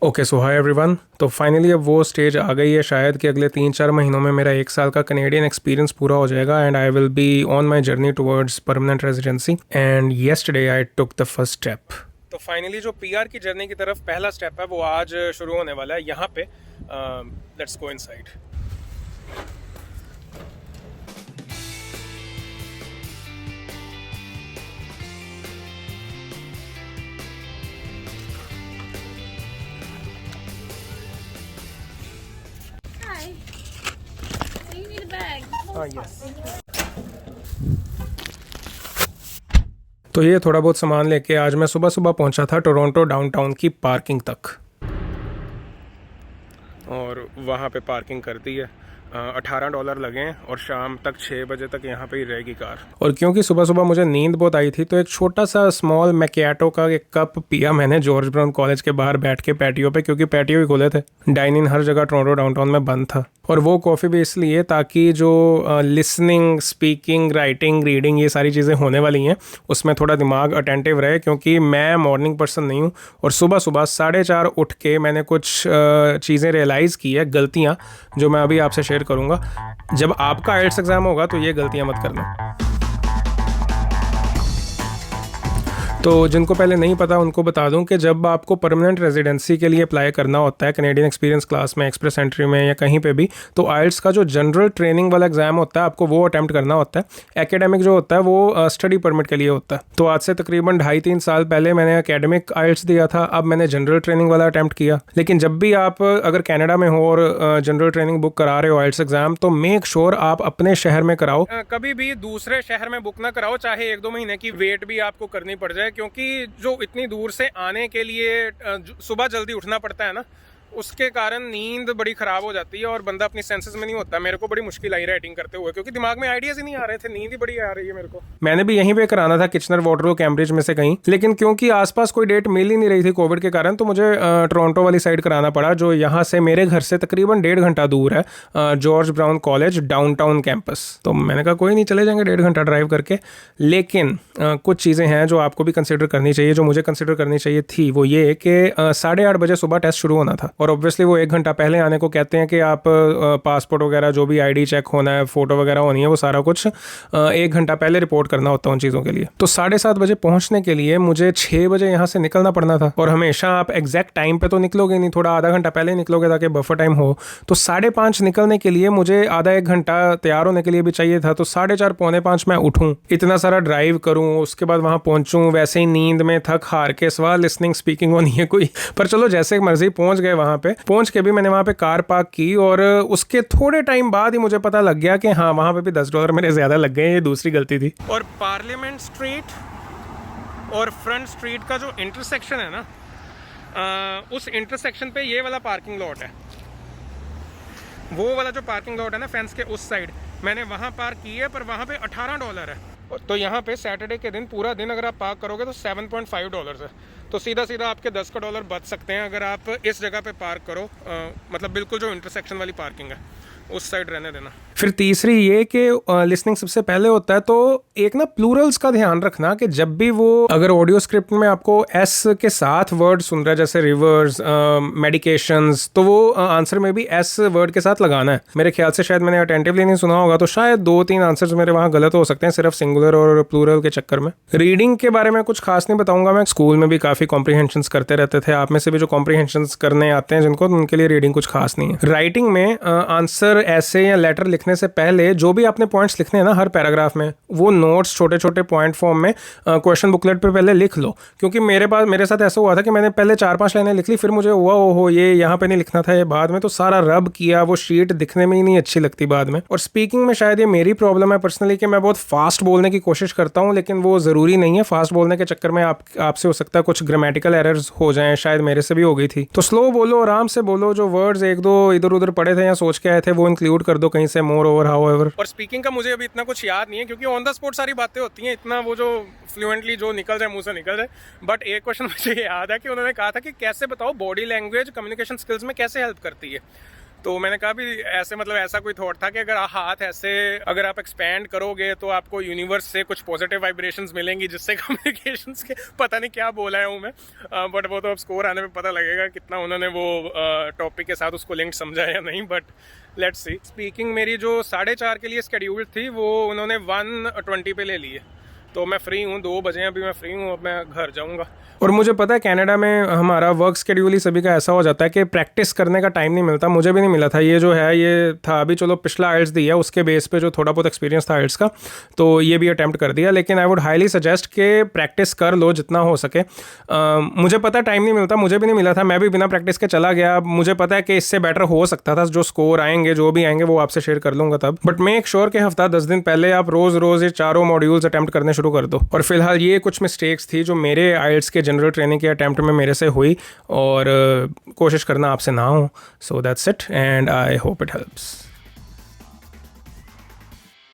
Okay so hi everyone. तो finally अब वो स्टेज आ गई है शायद कि अगले 3-4 महीनों में मेरा 1 साल का कनेडियन एक्सपीरियंस पूरा हो जाएगा and I will be on my journey towards permanent residency and yesterday I took the first step. तो फाइनली जो पीआर की जर्नी की तरफ पहला स्टेप है वो आज शुरू होने वाला है यहाँ पे। Let's go inside. Hi. So you need a bag. Yes. तो ये थोड़ा बहुत सामान लेके आज मैं सुबह सुबह पहुंचा था टोरंटो डाउनटाउन की पार्किंग तक और वहाँ पे पार्किंग कर दी है। $18 लगे हैं और शाम तक 6 बजे तक यहाँ पे ही रहेगी कार। और क्योंकि सुबह सुबह मुझे नींद बहुत आई थी तो एक छोटा सा स्मॉल मैकियाटो का एक कप पिया मैंने जॉर्ज ब्राउन कॉलेज के बाहर बैठ के पैटियो पे, क्योंकि पैटियो ही खुले थे, डाइन इन हर जगह टोरंटो डाउनटाउन में बंद था। और वो कॉफ़ी भी इसलिए ताकि जो लिसनिंग, स्पीकिंग, राइटिंग, रीडिंग ये सारी चीज़ें होने वाली हैं उसमें थोड़ा दिमाग अटेंटिव रहे, क्योंकि मैं मॉर्निंग पर्सन नहीं हूँ। और सुबह सुबह 4:30 उठ के मैंने कुछ चीज़ें रियलाइज़ की है, गलतियाँ, जो मैं अभी आपसे शेयर करूँगा। जब आपका आइल्स एग्ज़ाम होगा तो ये गलतियाँ मत करना। तो जिनको पहले नहीं पता उनको बता दूं कि जब आपको परमानेंट रेजिडेंसी के लिए अप्लाई करना होता है कनेडियन एक्सपीरियंस क्लास में, एक्सप्रेस एंट्री में या कहीं पे भी, तो आइल्स का जो जनरल ट्रेनिंग वाला एग्जाम होता है आपको वो अटैम्प्ट करना होता है। एकेडमिक जो होता है वो स्टडी परमिट के लिए होता है। तो आज से तकरीबन 2.5-3 साल पहले मैंने एकेडमिक आइल्स दिया था, अब मैंने जनरल ट्रेनिंग वाला अटैम्प्ट किया। लेकिन जब भी आप अगर कनाडा में हो और जनरल ट्रेनिंग बुक करा रहे हो आइल्स एग्जाम, तो मेक श्योर आप अपने शहर में कराओ। कभी भी दूसरे शहर में बुक ना कराओ, चाहे 1-2 महीने की वेट भी आपको करनी पड़ जाए, क्योंकि जो इतनी दूर से आने के लिए सुबह जल्दी उठना पड़ता है ना, उसके कारण नींद बड़ी ख़राब हो जाती है और बंदा अपनी सेंसेस में नहीं होता। मेरे को बड़ी मुश्किल आई राइटिंग करते हुए, क्योंकि दिमाग में आइडियाज़ ही नहीं आ रहे थे, नींद ही बड़ी आ रही है मेरे को। मैंने भी यहीं पे कराना था, किचनर, वाटरलू, कैम्ब्रिज में से कहीं, लेकिन क्योंकि आसपास कोई डेट मिल ही नहीं रही थी कोविड के कारण, तो मुझे टोरंटो वाली साइड कराना पड़ा, जो यहाँ से मेरे घर से तकरीबन 1.5 घंटा दूर है, George brown college downtown campus. तो मैंने कहा कोई नहीं, चले जाएंगे 1.5 घंटा ड्राइव करके। लेकिन कुछ चीज़ें हैं जो आपको भी कंसिडर करनी चाहिए, जो मुझे कंसिडर करनी चाहिए थी, वो ये कि 8:30 बजे सुबह टेस्ट शुरू होना था। और ऑब्वियसली वो 1 घंटा पहले आने को कहते हैं कि आप पासपोर्ट वगैरह जो भी आईडी चेक होना है, फोटो वगैरह होनी है, वो सारा कुछ 1 घंटा पहले रिपोर्ट करना होता है उन चीज़ों के लिए। तो 7:30 बजे पहुंचने के लिए मुझे 6 बजे यहाँ से निकलना पड़ना था। और हमेशा आप एग्जैक्ट टाइम पे तो निकलोगे नहीं, थोड़ा आधा घंटा पहले निकलोगे ताकि बफर टाइम हो। तो 5:30 निकलने के लिए मुझे आधा 1 घंटा तैयार होने के लिए भी चाहिए था। तो 4:30 पौने 5 मैं उठूँ, इतना सारा ड्राइव करूँ, उसके बाद वहाँ पहुँचूँ, वैसे ही नींद में थक हार के, सवाल लिसनिंग स्पीकिंग होनी है कोई, पर चलो जैसे मर्जी पहुँच गए। वहाँ पे पहुँच के भी मैंने वहाँ पे कार पार्क की और उसके थोड़े टाइम बाद ही मुझे पता लग गया कि हाँ, वहाँ पे भी $10 मेरे ज़्यादा लग गए। ये दूसरी गलती थी। और पार्लियामेंट स्ट्रीट और फ्रंट स्ट्रीट का जो इंटरसेक्शन है ना, उस इंटरसेक्शन पे ये वाला पार्किंग लॉट है, वो वाला जो पार्किंग लॉट है ना फेंस के उस साइड, मैंने वहाँ पार्क की है, पर वहाँ पे $18 है। तो यहाँ पे सैटरडे के दिन पूरा दिन अगर आप पार्क करोगे तो $7.5 है। तो सीधा सीधा आपके $10 बच सकते हैं अगर आप इस जगह पे पार्क करो। मतलब बिल्कुल जो इंटरसेक्शन वाली पार्किंग है उस साइड रहने देना। फिर तीसरी ये कि लिसनिंग सबसे पहले होता है, तो एक ना प्लूरल्स का ध्यान रखना कि जब भी वो अगर ऑडियो स्क्रिप्ट में आपको एस के साथ वर्ड सुन रहा है, जैसे रिवर्स, मेडिकेशंस, तो वो आंसर में भी एस वर्ड के साथ लगाना है। मेरे ख्याल से शायद मैंने अटेंटिवली नहीं सुना होगा, तो शायद 2-3 आंसर्स मेरे वहाँ गलत हो सकते हैं सिर्फ सिंगुलर और प्लूरल के चक्कर में। रीडिंग के बारे में कुछ खास नहीं बताऊंगा, मैं स्कूल में भी काफ़ी कॉम्प्रीहेंशंस करते रहते थे। आप में से भी जो कॉम्प्रीहेंशंस करने आते हैं जिनको, उनके लिए रीडिंग कुछ खास नहीं है। राइटिंग में आंसर ऐसे या लेटर लिखने से पहले जो भी आपने पॉइंट्स लिखने हैं ना हर पैराग्राफ में, वो नोट्स छोटे छोटे पॉइंट फॉर्म में क्वेश्चन बुकलेट पे पहले लिख लो। क्योंकि मेरे साथ ऐसा हुआ था कि मैंने पहले 4-5 लाइनें लिख ली, फिर मुझे हुआ ओहो ये यहाँ पे नहीं लिखना था, ये बाद में, तो सारा रब किया, वो शीट दिखने में ही नहीं अच्छी लगती बाद में। और स्पीकिंग में शायद ये मेरी प्रॉब्लम है पर्सनली कि मैं बहुत फास्ट बोलने की कोशिश करता हूँ, लेकिन वो ज़रूरी नहीं है। फास्ट बोलने के चक्कर में आपसे हो सकता है कुछ ग्रामेटिकल एरर्स हो जाएं, शायद मेरे से भी हो गई थी। तो स्लो बोलो, आराम से बोलो, जो वर्ड्स 1-2 इधर उधर पड़े थे या सोच के आए थे वो इंक्लूड कर दो कहीं से, मोर ओवर हाउ एवर। और स्पीकिंग का मुझे अभी इतना कुछ याद नहीं है, क्योंकि ऑन द स्पॉट सारी बातें होती हैं, इतना वो जो फ्लुएंटली जो निकल जाए मुंह से निकल जाए। बट एक क्वेश्चन मुझे याद है कि उन्होंने कहा था कि कैसे बताओ बॉडी लैंग्वेज कम्युनिकेशन स्किल्स में कैसे हेल्प करती है। तो मैंने कहा भी ऐसे मतलब ऐसा कोई थॉट था कि अगर हाथ ऐसे अगर आप एक्सपैंड करोगे तो आपको यूनिवर्स से कुछ पॉजिटिव वाइब्रेशंस मिलेंगी जिससे कम्युनिकेशंस के पता नहीं क्या बोला है हूँ मैं, बट वो तो अब स्कोर आने में पता लगेगा कितना उन्होंने वो टॉपिक के साथ उसको लिंक समझा या नहीं, बट लेट्स सी। स्पीकिंग मेरी जो 4:30 के लिए स्केड्यूल थी वो उन्होंने 1:20 पे ले ली है, तो मैं फ्री हूँ, 2 बजे अभी मैं फ्री हूँ, अब मैं घर जाऊँगा। और मुझे पता है कनाडा में हमारा वर्क शेड्यूल ही सभी का ऐसा हो जाता है कि प्रैक्टिस करने का टाइम नहीं मिलता, मुझे भी नहीं मिला था। ये जो है ये था अभी, चलो पिछला आइल्स दिया उसके बेस पे जो थोड़ा बहुत एक्सपीरियंस था आइल्स का, तो ये भी अटैम्प्ट कर दिया। लेकिन आई वुड हाईली सजेस्ट कि प्रैक्टिस कर लो जितना हो सके। मुझे पता है टाइम नहीं मिलता, मुझे भी नहीं मिला था, मैं भी बिना प्रैक्टिस के चला गया। मुझे पता है कि इससे बेटर हो सकता था, जो स्कोर आएंगे जो भी आएंगे वो आपसे शेयर कर लूँगा तब, बट मेक श्योर कि हफ्ता 10 दिन पहले आप रोज़ रोज़ ये 4 मॉड्यूल्स अटैम्प्ट करने शुरू कर दो। और फिलहाल ये कुछ मिस्टेक्स थी जो मेरे आइल्स के जनरल ट्रेनिंग के अटैम्प्ट में मेरे से हुई, और कोशिश करना आपसे ना हो। So that's it and I hope it helps.